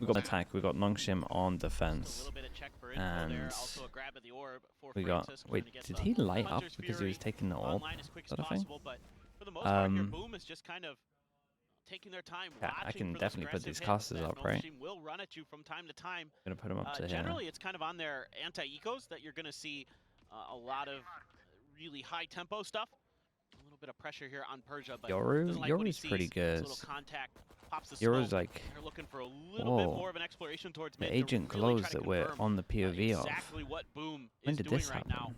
We got attack. We got Nongshim on defense, and we got. Wait, did he light up because he was taking the orb? Is that a thing? Taking their time. Yeah, I can definitely put these casters up, right? Will run at you from time to time. Gonna put them up to here. Generally, it's kind of on their anti-ecos that you're gonna see a lot of really high tempo stuff. A little bit of pressure here on Persia, but Yoru's pretty good. Yoru's like, they're looking for a little bit more of an exploration towards the agent glows that we're on the POV of. Exactly what Boom When is did doing this right happen? now.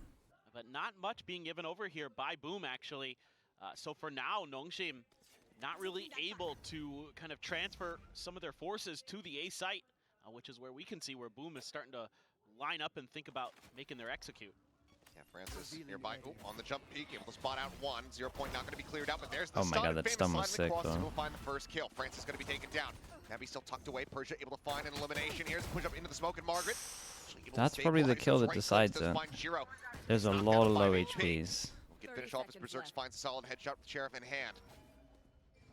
But not much being given over here by Boom, actually. So for now, Nongshim not really able to kind of transfer some of their forces to the A site, which is where we can see where Boom is starting to line up and think about making their execute. Yeah, Francis nearby. Oh, on the jump peak, able to spot out one. 0 point not going to be cleared out, but there's the oh my god, that stun was sick though. Will find the first kill. Francis going to be taken down. Nabby still tucked away. Persia able to find an elimination. Here's push up into the smoke, and Margaret. That's probably the kill that decides it. There's a lot of low HPs. Will get finished off as Berserk finds a solid headshot with Sheriff in hand.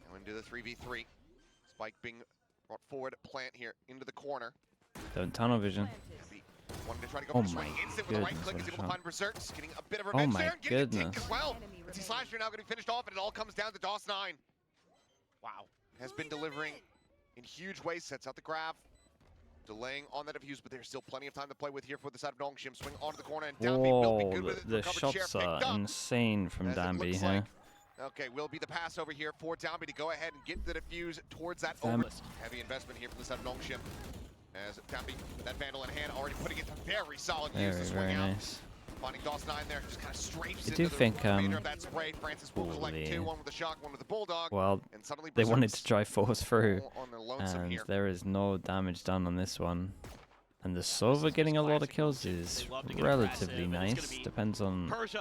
Now into the 3v3. Spike being brought forward. Plant here into the corner. Don't tunnel vision. Wanted to try to go Oh for the swing my instant with the right click. He's able to find Berserks, getting a bit of revenge there and getting a dink as well. It's Slasher now going to be finished off, and it all comes down to DOS9. Wow. Has been delivering in huge ways, sets out the grab. Delaying on that abuse, but there's still plenty of time to play with here for the side of Nongshim. Swing onto the corner and down. Whoa, the shots are insane from Danby here. Okay, will be the pass over here for Danby to go ahead and get the defuse towards that overlist. Heavy investment here from the side of Nongshim. As Danby, that Vandal in hand, already putting it to very solid use to swing out. Nice. Finding DOS9 there, just kind of strafes I do into think, the remainder of that spray. Francis will collect two, one with the shock, one with the bulldog. Well, and suddenly they wanted to try force through, and here. there is no damage done on this one. And the Sova getting a lot of kills is relatively nice. Depends on what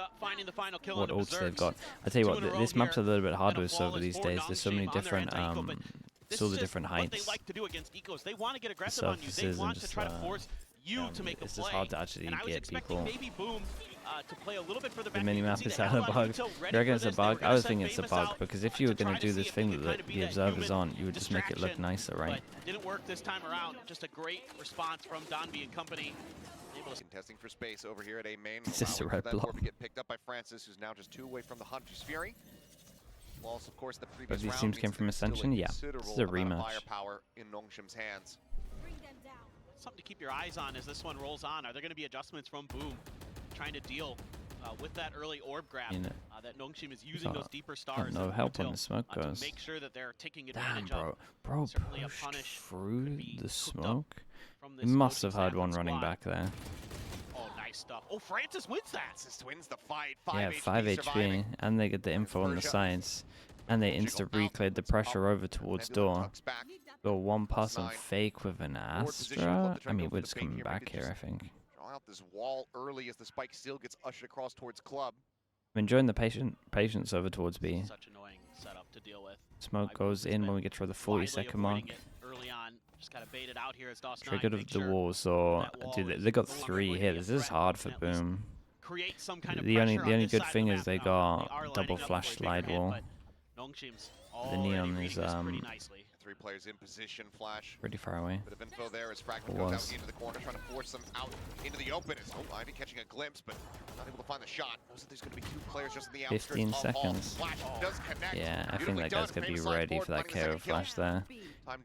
ults they've got. I tell you what, this map's a little bit harder with Sova these days. There's so many different still the different heights. What they like to do against ecos. They want to get aggressive on you. They want to try to force you to make a play. It's just hard to actually get people. Maybe Boom to play a little bit for the minimap is out of bug. You reckon it's a bug? I was thinking it's a bug because if you were going to do this thing that the observer's on, you would just make it look nicer, right? But didn't work this time around. Just a great response from Danby and company. Testing for space over here at A main. It's just a red block. Get picked up by Francis, who's now just 2 away from the Hunter's Fury. Whilst, of course, the previous these round teams came from Ascension, yeah. This is a rematch. Firepower in Nongshim's hands. Something to keep your eyes on as this one rolls on. Are there going to be adjustments from Boom trying to deal with that early orb grab that Nongshim is using those deeper stars? No help when the smoke goes. To make sure that they're taking advantage Damn, bro. Certainly Pushed a punish through the smoke. He must have had one running back there. Oh, nice stuff. Oh, Francis wins that. Francis wins the fight. 5 HP, and they get the info on the sides. And they insta-recleared the pressure over towards door. Go one pass on fake with an Astra. I mean, we're just coming back here, I think. Draw out this wall early as the spike still gets ushered across towards club. I'm enjoying the patience over towards B. Such annoying setup to deal with. Smoke goes in when we get to the 40-second mark. Early on, just gotta bait it out here as DOS9 Triggered of the wall, so dude, they got 3 here. This is hard for Boom. Create some kind of the only good thing is they got double flash slide wall. The neon is 3 players in position. Flash pretty far away. Bit of info there as Fragment goes out into the corner, trying to force them out into the open. Ivy catching a glimpse, but not able to find the shot. Knows that there's going to be 2 players just in the outskirts. 15 seconds. Flash does connect. Yeah, I think that guy's gonna be ready for that KO flash there.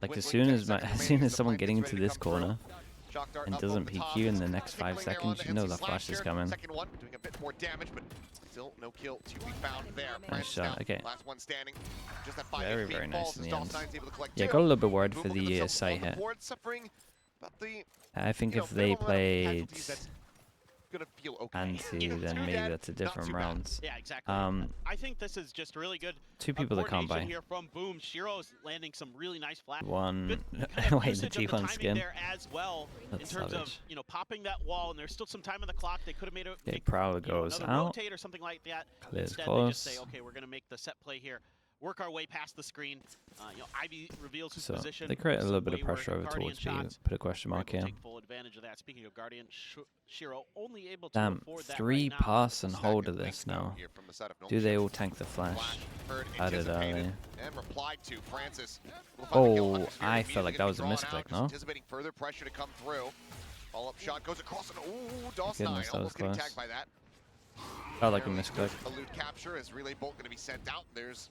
Like as soon as someone getting into this corner and doesn't PQ in the next 5 seconds, you know the flash is coming. Second one doing a bit more damage, but still no kill to be found there. Nice shot. Okay. Last one standing. Just that 5 very nice in the end. Yeah, 2. got a little bit worried for the site hit. I think if they played anti, then maybe that's a different rounds. Yeah, exactly. I think this is just really good. 2 people that can't buy. Here from Boom. Shiro's landing some really nice flash. One, wait, the T1 skin. There as well, that's in terms savage. of popping that wall, and there's still some time on the clock. They could have made a Prowler goes out. Rotate or something like that. Clears Instead, close. they just say, okay, we're gonna make the set play here. work our way past the screen. You know, Ivy reveals his So position. they create a little bit of Wayward pressure over Guardian towards B. shots. Put a question mark here. Take full advantage of that. Speaking of Guardian, Shiro only able to Damn, afford that 3 right now. pass and hold of this now. Do they all tank the flash? I did early. And replied to Francis. Oh, I felt like that was a misclick, no? Anticipating further pressure to come through. Follow-up shot goes across and DOS9 Goodness, that was almost getting close. tagged by that. Felt like a misclick. Elude capture is Relay Bolt going to be sent out. There's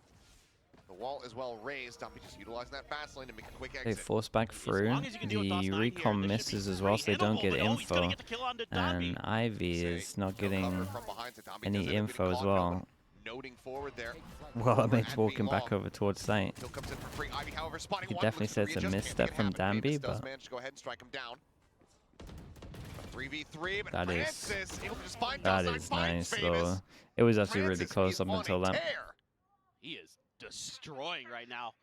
the wall as well raised. Dumpy just utilizing that fast lane to make a quick They exit. force back through. The recon misses as well, so they don't get info. And Ivy is not getting any info as well. Noting forward there. Well, that makes walking back over towards site. Still comes in for free. Ivy, however, spotting You one, definitely looks said to it's a readjust, misstep can't from make it happen. Danby, Davis does but manage to go ahead and strike him down. 3v3, but that Francis able to just find that DOS9, is finds nice Famous. though. It was actually really Francis close is up on until a that. tear. He is destroying right now.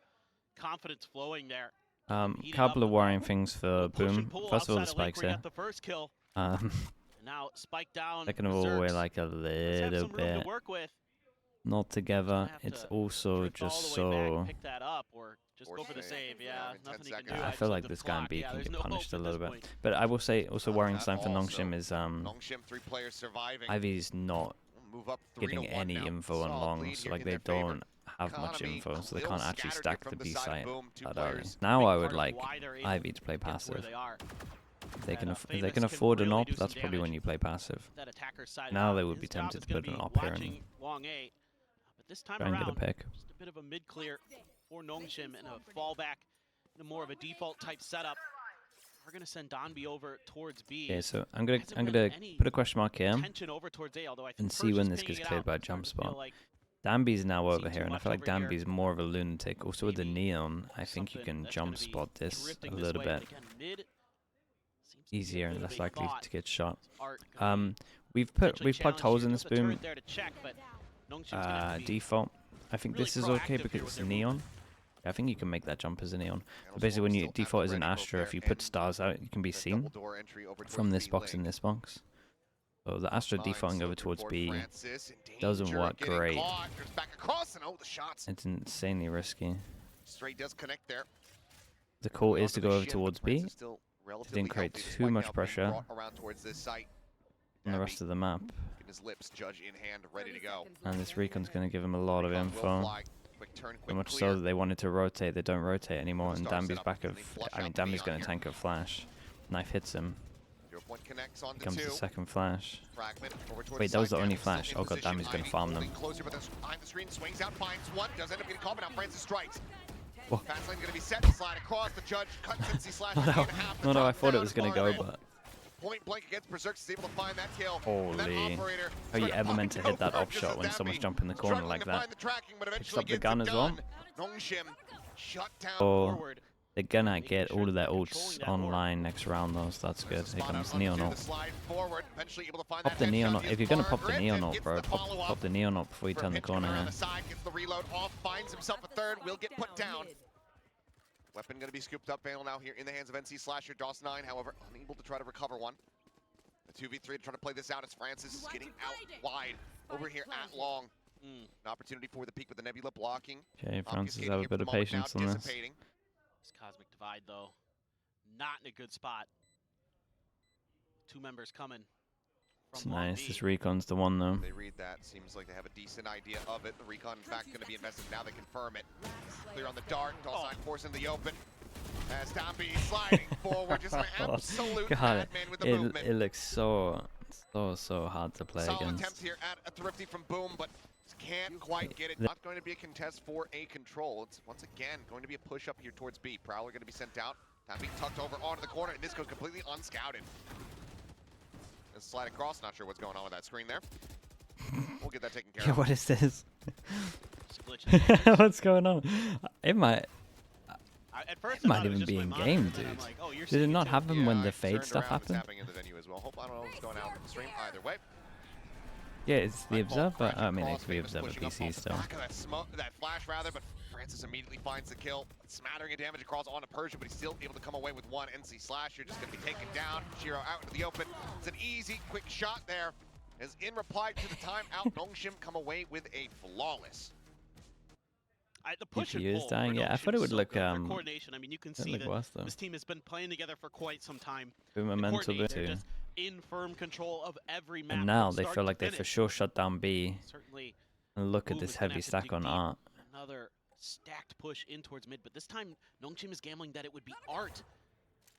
Confidence flowing there. Couple of worrying things for Push and Boom. pull First of all, the outside lane spikes where he here. got the first kill. Now spike down. Second of all, we're Berserks. like a Let's have little some room to bit work with. not together. Have It's to also drift all just the way back and so. pick that up or just go for the save. save. Yeah, in 10 nothing he can do. seconds. I just feel let like the this guy clock. in B Yeah, can there's get no punished a hope at little this bit. point. But I will say also worrying That sign for also, Nongshim is Nongshim, 3 players surviving. Ivy's not Move up 3 getting to 1 any now. info on Solid longs. lead here Like in they their favor. don't have much Economy info, so they a can't little actually scattered stack from the the B side of site Boom, 2 that early. players. Now I would Part of like why they're able Ivy to play get where passive. they are. If they can, And, if they Famous can can afford an really op, do some that's probably when damage. you play passive. That attacker side Now out. they would be His job tempted is to gonna put an be op here and watching long A. But this time try and get a around, pick. just a bit of a mid clear for Nongshim and a fallback in more of a default type setup. We're gonna send Donby over towards B. Okay, so I'm gonna Hasn't been any put a question mark here tension over towards A, although I think and see when Persia's this pinging gets it cleared out. by It's starting jump to feel spot. like Danby's now Seen over too here, and I much feel like over here. Danby's more of a lunatic. Also with the Maybe neon, I think you something can that's jump gonna be spot this a drifting this little way, bit but again, mid seems to be a easier bit and of less a likely thought. to get shot. Art gonna be We've potentially plugged challenged holes here. in this Just a turret boom. there to check, but Nongshim's gonna have to be Default. I think really this is okay proactive because here with it's their neon. movement. I think you can make that jump as a neon. And But basically, when you still have default as the an ready both Astra, if there you put and stars out, you can be the seen double door entry over from towards this B box lane. and this box. So the Astra Fine, defaulting so over towards report B Francis in doesn't danger, work getting great. caught. There's back across and the shots. It's insanely risky. Straight does connect there. The call is Onto to the go over shin, towards but B Francis still relatively didn't create healthy, too despite much now being pressure brought around towards this site. on the Danby rest of the map. in his lips, judge in hand, ready to go. And this recon's going to give him a lot of Recon will info. fly. Quick turn, So quick much clear. so that they wanted to rotate. They don't rotate anymore. And Star Danby's setup, back and of. they flush I mean, out the Danby's neon going to here. tank a flash. Knife hits him. 0 point connects on the Comes the 2. second flash. Fragment over towards Wait, that was side. the only Danby still flash. in Oh god, position. Danby's going to Ivy farm them. holding closer, but behind the screen, swings out, finds one, does end up getting caught, but now Francis strikes. Whoa. Fast lane going to be set, slide across, the judge cuts since he slashed No, the no, I top thought it down was is going to go, Barnett. but Point blank against Berserks is able to find that kill. And that holy. operator Are you trying ever meant to pocket hit that over op just shot as when Danby someone's jumping the corner struggling like to that? find the tracking, but Picks eventually up the gets gun it as well. done. Nongshim shut down Oh, forward. they're going to Making get sure all of their they're ults controlling that orb. online next round, though, so that's good. Here Spot comes out Neon onto ult. the slide forward, eventually able to find Pop that the headshot. Neon ult. Is If you're going to pop the Margaret Neon and ult, gets bro, the follow-up. pop the Neon ult before you turn the Verpitch coming corner around here. the side, gets the reload off, finds himself a third, will get put down. Weapon going to be scooped up. Vandal now here in the hands of NC Slasher. DOS9, however, unable to try to recover one. The 2v3 to try to play this out as Francis is getting out wide over here at long. An opportunity for the peak with the Nebula blocking. Okay, Francis, Obfuscating have a here bit for of the moment, patience now on this. dissipating. This Cosmic Divide, though, not in a good spot. Two members coming It's from Long nice. B. This recon's the one, though. They read that. Seems like they have a decent idea of it. The recon, in fact, going to be invested. Now they confirm it. Clear on the dart. DOS9 forcing the open. As Donby sliding forward. Just an absolute God, madman with the movement. it looks so hard to play Solid against. attempt here at a Thrifty from Boom, but just can't quite get it. Not going to be a contest for A control. It's once again going to be a push up here towards B. Prowler going to be sent out. Donby tucked over onto the corner, and this goes completely unscouted. And slide across. Not sure what's going on with that screen there. We'll get that taken care Yeah, of. what is this? It's a glitch in the matrix. What's going on? It might At first, it I might thought even was be just in my game, monitor, and I'm dude. like, oh, you're Did it seeing not too. happen when I the fade turned stuff around, it's happened? happening in the venue as well. Hope I don't know what's going on with the stream either way. Yeah, it's the Nightfall Observer. crashing I mean, it across, could be Famous Observer pushing up PC off the still. back of that smoke, that flash rather, but Francis immediately finds the kill. Smattering of damage across onto Persia, but he's still able to come away with one. NC Slasher just going to be taken down. Shiro out into the open. It's an easy, quick shot there. As in reply to the timeout, Nongshim come away with a flawless. The push and GPU is pull dying. for Yeah, I Nongshim thought it would so look good. Their coordination. I mean, you can see look that worse though. this team has been playing together for quite some time. Boom and mental bit They're too. just in firm control of every map. And now from they start feel to like they for finish. sure shut down B. Certainly, And look at Boom this is gonna heavy have to stack dig on deep. Art. Another stacked push in towards mid, but this time Nongshim is gambling that it would be Art,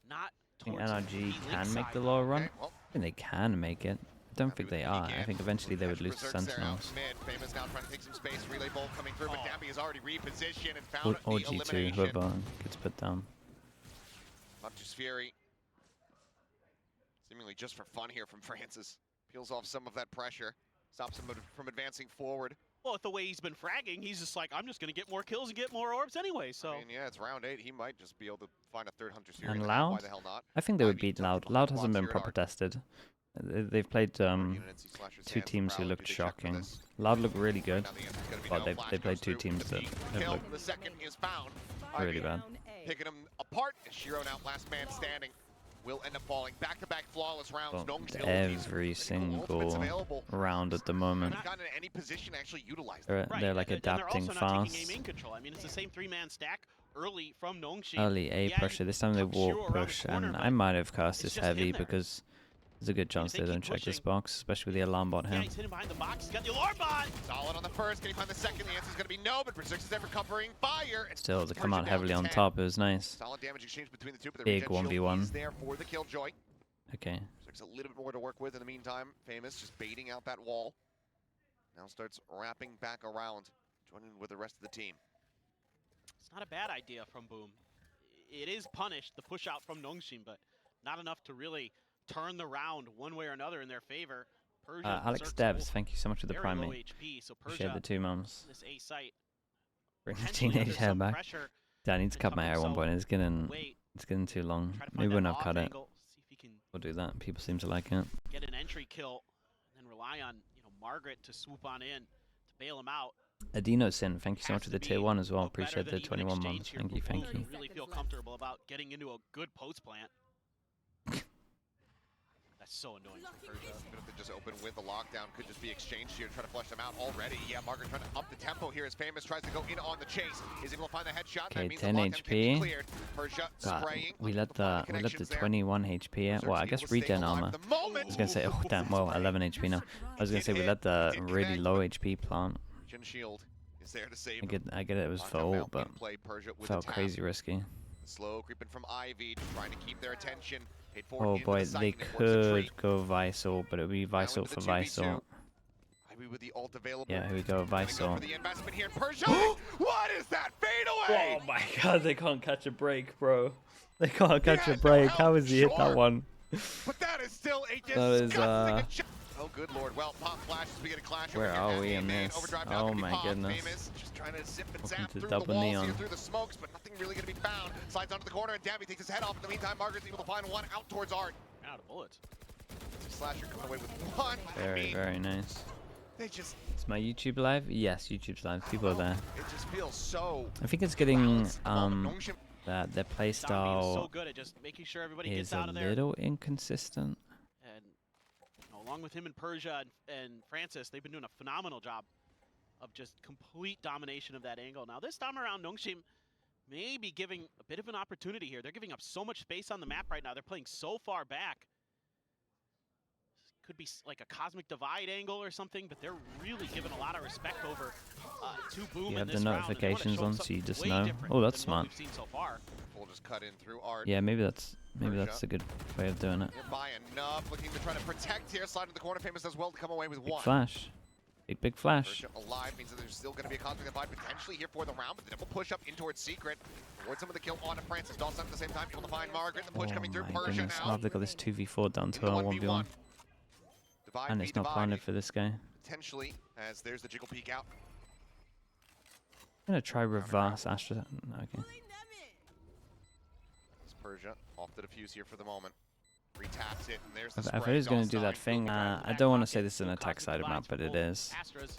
not I think towards NRG the link can make side. the lower run. Okay, well, I think they can make it. I don't think they are. I think eventually they would lose to Berserks there out Sentinels. mid. Famous now trying to take some space. Relay bolt coming through, but Dambi has already repositioned and Or, found or the G2, elimination. whoever gets put down. Up to Spheri. Seemingly just for fun here from Francis. Peels off some of that pressure. Stops him from advancing forward. Well, with the way he's been fragging, he's just like, I'm just going to get more kills and get more orbs anyway, so... I mean, yeah, it's round 8. He might just be able to find a third Hunter Series. And Why Loud? the hell not? I think they would Ivy beat tucked Loud. behind Loud hasn't blocks been here at proper Art. tested. They've played two teams who looked shocking. Loud looked really good, but they played two teams that have looked The second is found. really bad. Picking them apart. And Shiro now last man standing. Will end up falling. Back-to-back flawless rounds. Well, Nong's every single round at the moment. Haven't gotten in any position to actually utilize They're, them. they're like and they're adapting also not taking fast. aim in control. I mean, it's the same three-man stack early from Nongshim. Early A Yeah, pressure. This time they tuck Shiro walk around the push, corner, and but I might have cast it's this just in heavy there. because there's a good chance they they keep don't check this pushing. box, especially with the alarm bot Yeah, here. he's hitting behind the box. He's got the alarm bot. Solid on the first. Can he find the second? The answer is going to be no, but Berserks is there for covering fire. And Still, they come Persia out down heavily to on 10. top. It was nice. Solid damage exchange between the two, but the Big regen shield 1v1. is there for the Killjoy. Okay. Berserks a little bit more to work with in the meantime. Famous just baiting out that wall. Now starts wrapping back around, joining with the rest of the team. It's not a bad idea from Boom. It is punished, the push out from Nongshim, but not enough to really turn the round one way or another in their favor. Persia, Alex Berserks Debs, both thank you so much for the very prime, low mate. HP, so Appreciate Persia, the 2 mums. this A site, Bring the potentially teenage under hair some back. pressure. Yeah, I need to cut my hair at one point. It's getting Wait, too long. try to find Maybe that when I've off cut it, angle, see if he can we'll do that. People seem to like it. get an entry kill, and then rely on Margaret to swoop on in to bail him out. Adino Sin, thank you so much Has for to the tier be 1 as well. look better Appreciate than the even 21 exchange months. here Thank for you, Boom thank you. to really feel comfortable about getting into a good post plant. That's so annoying for Persia. Even if they just open with the lockdown, could just be exchanged here, try to flush them out already. Yeah, Margaret trying to up the tempo here as Famous tries to go in on the chase. Is able to find the headshot. Okay, that means 10 the lockdown can be HP. cleared. Persia God, spraying. we let the the 21 HP out. Well, I guess regen armor. I was gonna say, oh damn, well, 11 HP now. I was gonna say we let the really low HP plant. Regen shield is there to save. I get it was for Lockdown ult, but in play, Persia with felt the tap. crazy risky. Slow creeping from Ivy, just trying to keep their attention. Paid Oh forward into boy, the site, they and it works a treat. could go Vice ult, but it would be Vice Now ult into for the Vice 2v2. ult. Ivy with the ult available. Yeah, here we go, Vice Gonna go ult. for the investment here. Persia, what is that fade away? Oh my god, they can't catch a break, bro. They can't catch a had no break. help, How has he hit that sure. one? But that is still a That is, disgusting oh good lord. Well, pop flashes, we get a clash Where over here. are we And in man, this? overdrive Oh balcony my pop. goodness. Famous, just trying to zip and Welcome zap to through double the walls neon. here, through the smokes, but nothing really going to be found. Slides onto the corner, and Dabby takes his head off. In the meantime, Margaret's able to find one out towards Art. Out of bullets. Slasher coming away with one. Very, very nice. They just, Is my YouTube live? Yes, YouTube's live. People are there. it just feels so I think it's getting balanced. Nongshim that their Zombie is playstyle so good at just making sure everybody is gets a out of there. little inconsistent. And along with him and Persia and Francis, they've been doing a phenomenal job of just complete domination of that angle. Now this time around, Nongshim may be giving a bit of an opportunity here. They're giving up so much space on the map right now. They're playing so far back. Could be like a cosmic divide angle or something, but they're really giving a lot of respect over to Boom You in have this the round, and they wanna notifications show on, something so you just way know. different Oh, that's than what smart. we've seen so far. will just cut in through Art. Yeah, maybe that's a good way of doing it. By enough, looking to try to protect here. Slide to the corner. Famous as well to come away with Big one. flash. Big flash. Persia alive means that there's still going to be a cosmic divide potentially here for the round, but the double push up in towards Secret. Towards some of the kill on to Francis. Dawson at the same time able to find Margaret. The push Oh coming through my Persia goodness. now. Oh, they've got this 2v4 down to Into a 1v1. Divide And be it's not divided, planted for this guy. potentially, as there's the jiggle peek out. I'm gonna try reverse Astra. No, okay. It's Persia off the defuse here for the moment. Retaps it, and there's the I thought spray. he was gonna do that Dawson thing. I don't want to say this is an attack side map, but it is. Astras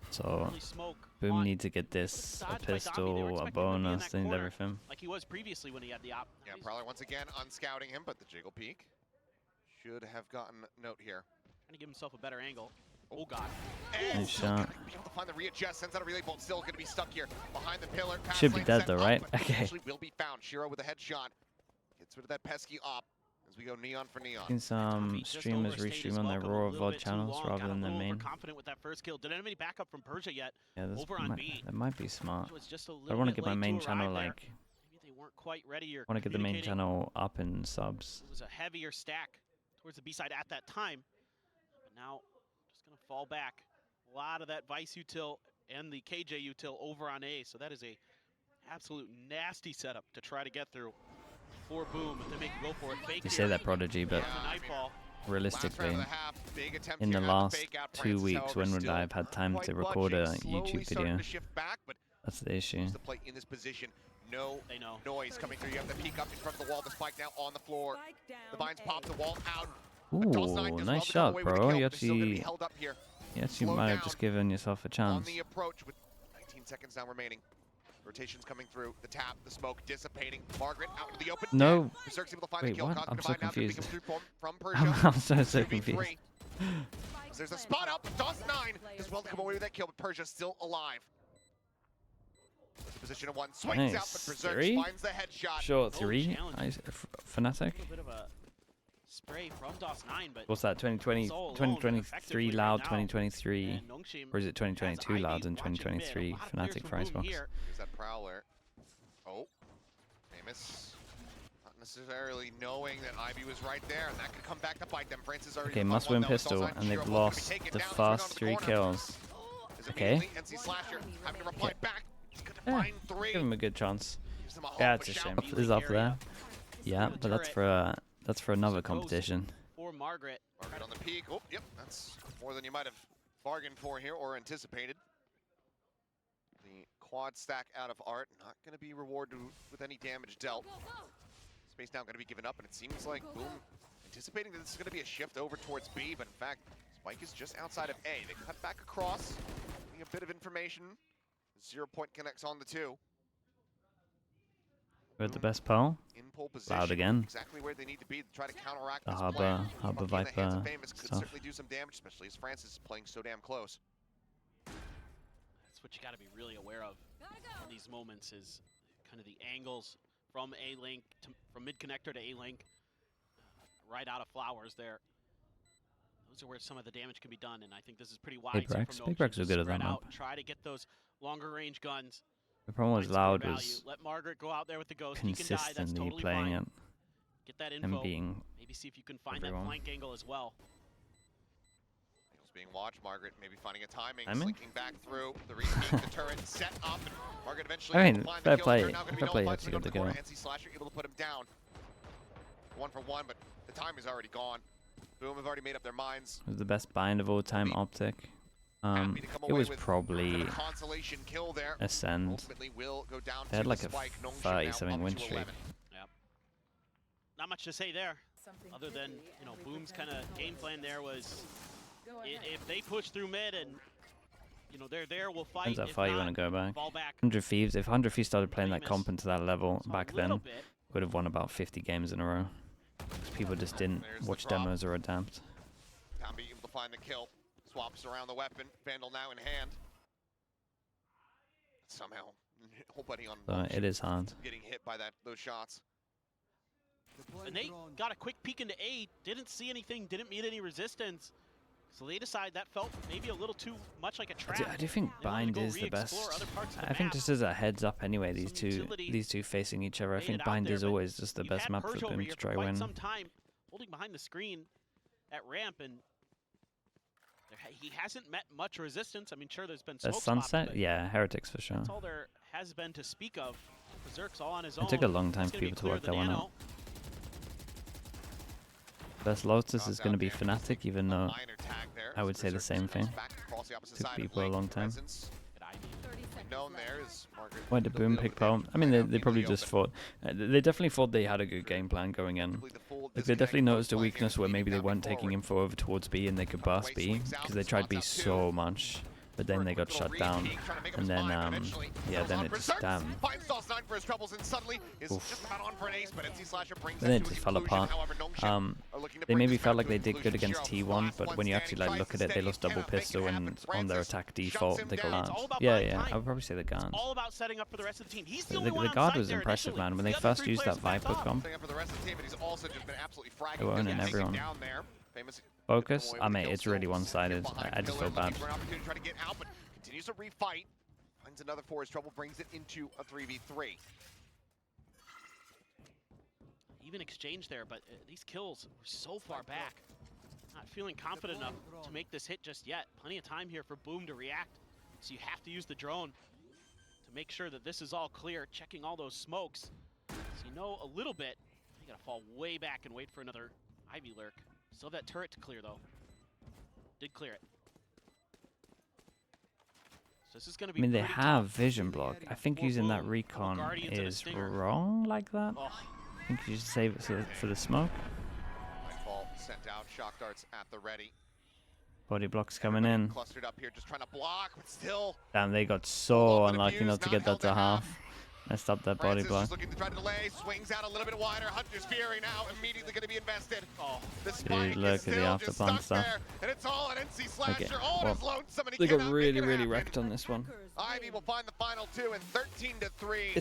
So early smoke Boom on- needs to get this, a Dodged by Dami, they were pistol, a expecting him to be in bonus, that they need corner. everything. like he was previously when he had the op. Yeah, Prowler once again unscouting him, but the jiggle peek should have gotten note here. Trying to give himself a better angle. Oh god. And Nice still shot. gonna be able to find the readjust. Sends out a relay bolt. Still gonna be stuck here behind the pillar. Pass Should be lane dead set though, up, right? but Okay. eventually will be found. Shiro with a headshot. Gets rid of that pesky op as we go neon for neon. Seen some He just streamers overstayed his restream on their welcome a Raw little VOD bit too channels long, rather got a than their little main. overconfident with that first kill. Didn't have any backup from Persia yet. Yeah, Over on B. that might be smart. Was just a I little want to bit get my late main to channel arrive there. like. Maybe they weren't quite ready or I want to get the main communicating. channel up in subs. It was a heavier stack towards the B side at that time. But now, just going to fall back. A lot of that Vice util and the KJ util over on A. So that is a absolute nasty setup to try to get through for Boom. If they make a go for it, fake You here. say that, Prodigy, but Nightfall. realistically, Big attempt in the here at last fake out. 2 Francis, weeks, however, when would still I have had time quite to record a budging, slowly YouTube starting video? to shift back, but That's the issue. the play in this position. No They know. noise coming through. You have to peek up in front of the wall. The spike now on the floor. The vines pop the wall out. Ooh, nice shot, bro. You actually Slow might have down just given yourself a on chance. the approach with 19 seconds now remaining. Rotations coming through. The tap, the smoke dissipating. Margaret out into the open. No. Berserk's able to find Wait, the kill. what? Cosmic I'm so Divide now gonna be confused. coming through from Persia. I'm so 2v3. confused. There's a spot up. DOS9 does well to come away with that kill, but Persia still alive. There's a position of one. Swings out, but Nice. Berserk 3? finds the headshot. Short No 3. challenge. Nice. Fnatic. A little bit of a spray from DOS9, but What's that? 2020, So alone, 2023 effectively loud, right now. 2023, and Nongshim or is it 2022 has loud Ivy and watching mid. 2023 A lot of players Fnatic from for Boom Icebox? here. There's that Prowler. Oh, Famous. Not necessarily knowing that Ivy was right there, and that could come back to bite them. Francis already Okay, on must one, win though. It's pistol, outside. and they've Shiro will lost take it the down. He's gonna first go 3 to the corner. kills. Is Okay. immediately NC Slasher having to reply back. He's gonna Yeah, find 3. give him a good chance. Gives him a hope, Yeah, but it's a Shao shame. Mili This is up area. there. Yeah, the but that's turret. for another So it goes competition. For Margaret. Margaret on the peak. Oh, yep, that's more than you might have bargained for here or anticipated. The quad stack out of Art, not going to be rewarded with any damage dealt. Space now going to be given up, and it seems like Boom anticipating that this is going to be a shift over towards B, but in fact, Spike is just outside of A. They cut back across, getting a bit of information. 0 point connects on the 2. With the best pole. In pole position, Loud again. exactly where they need to be to try to counteract The this Harbor- plan. Harbor Monkey in the hands of Viper Famous could stuff. certainly do some damage, especially as Francis is playing so damn close. That's what you got to be really aware of in these moments is kind of the angles from A-Link, from mid-connector to A-Link, right out of Flowers there. Those are where some of the damage can be done, and I think this is pretty wise. Big Rex. Big Rex are good at that map. Try to get those longer range guns. The problem was find score Loud value. was Let Margaret go out there with the ghost. He can die. That's consistently totally playing fine. it Get that and info. being Maybe see if you can find everyone. that flank angle as well. Angles being watched. Margaret maybe finding a timing, Timing? slinking back through the repeat, the turret set up. And Margaret eventually I able mean, to find fair the kill. play. They're now gonna be Fair play, nullified, actually put it got the on the kill. corner. NC Slasher able to put him down. 1 for 1, but the time is already gone. Boom have already made up their minds. It was the best bind of all time, Optic. Happy to come It away was with probably a consolation kill there. Ascend. Ultimately will go down They had to like the a spike. Nongshim 30-something now up win to streak. 11. Not much to say there, other than Boom's kind of game plan there was if they push through mid and they're there, we'll fight. Depends how If far you not, want to go back. fall back. 100 Thieves. If 100 Thieves started playing that Famous. comp into that level So back a little then, bit. would have won about 50 games in a row. 'Cause people just didn't There's the watch drop. demos or adapt. Tambi able to find the kill. Swaps around the weapon. Vandal now in hand. Somehow, nobody on So it is hard. getting hit by those shots. And they got a quick peek into A, didn't see anything, didn't meet any resistance. So they decide that felt maybe a little too much like a trap. I do think They wanted to Bind go is the best. re-explore other parts of the I think map. just as a heads up anyway, these Some two utility facing each other, I made think it out Bind there, is but always just the You've best had map for Persia over them here to for try quite win. some time, holding behind the screen at ramp, and he hasn't met much resistance. I mean, sure, there's been A smoke Sunset? spots, Yeah, Heretics for sure. that's all there has been to speak of. Berserk's all on his own. It took a long time He's for gonna be people to clear work of the that one nano. out. Best Lotus Toss is going to out be damage. Fnatic, even A though minor tag there I as would say the Berserk same comes thing. back across the opposite Took side of people a lane. long time. Presence Good idea. known there is Margaret. Why did still Boom deal pick with Pearl? damage I mean, playing out they into probably the just open. thought. They definitely thought they had a good game plan going in. Typically the full Like they disconnect definitely from noticed a flanking weakness where leading maybe they down weren't forward. taking info over towards B and they could burst B Swings out, because they tried B spots out so two. much. but then they got shut down, and then yeah, then it just finds DOS9 for his troubles and suddenly is just about on for an ace, but NC Slasher brings then it it to just a fell conclusion. apart. However, Nongshim are looking to They bring maybe this felt round like to a they did good conclusion. against Gerald, T1, last but one when you standing, actually like tries look to at it, they steady lost him, double cannot make it pistol, happen. and on their Francis attack shuts default him they go down. Lance. All about Yeah, buying yeah, time. I would probably say the Gans. All about setting up for the rest of the team. He's the The, only one the on guard site was there impressive, initially. man. When they The other first three used players that backed Viper off. comp, Setting up for the rest of the team, but he's also just been absolutely they fragging were just owning taking everyone. down there. Famous Focus? away I with the mean, kill it's really steal. one-sided. Behind I just feel Miller, bad. looking for an opportunity to try to get out, but continues to refight. Finds another for his trouble, brings it into a 3v3. Even exchange there, but these kills were so far back. Not feeling confident enough to make this hit just yet. Plenty of time here for Boom to react. So you have to use the drone to make sure that this is all clear, checking all those smokes. So you know a little bit. You gotta fall way back and wait for another Ivy lurk. Still have that turret to clear though. Did clear it. So this is gonna be I mean, they pretty have tough vision block. I think for using that Boom. recon Guardians and a is Stinger. wrong like that. Oh. I think you should save it for the smoke. Nightfall sent out, shock darts at the ready. Body blocks coming in. Clustered up here, just trying to block, but still. Damn, they got so Up and unlucky abused, not to not get that held to to half. Messed up that body Francis block. just looking to try to delay, swings out a little bit wider. Hunter's Fury now immediately going to be invested. Oh, the spike look is at the still after just plan stuck stuff. there, and it's all an NC Slasher. Okay, All well, is lonesome, and he They got cannot really, make it really happen. wrecked on this one. Ivy will find the final two, and 13-3.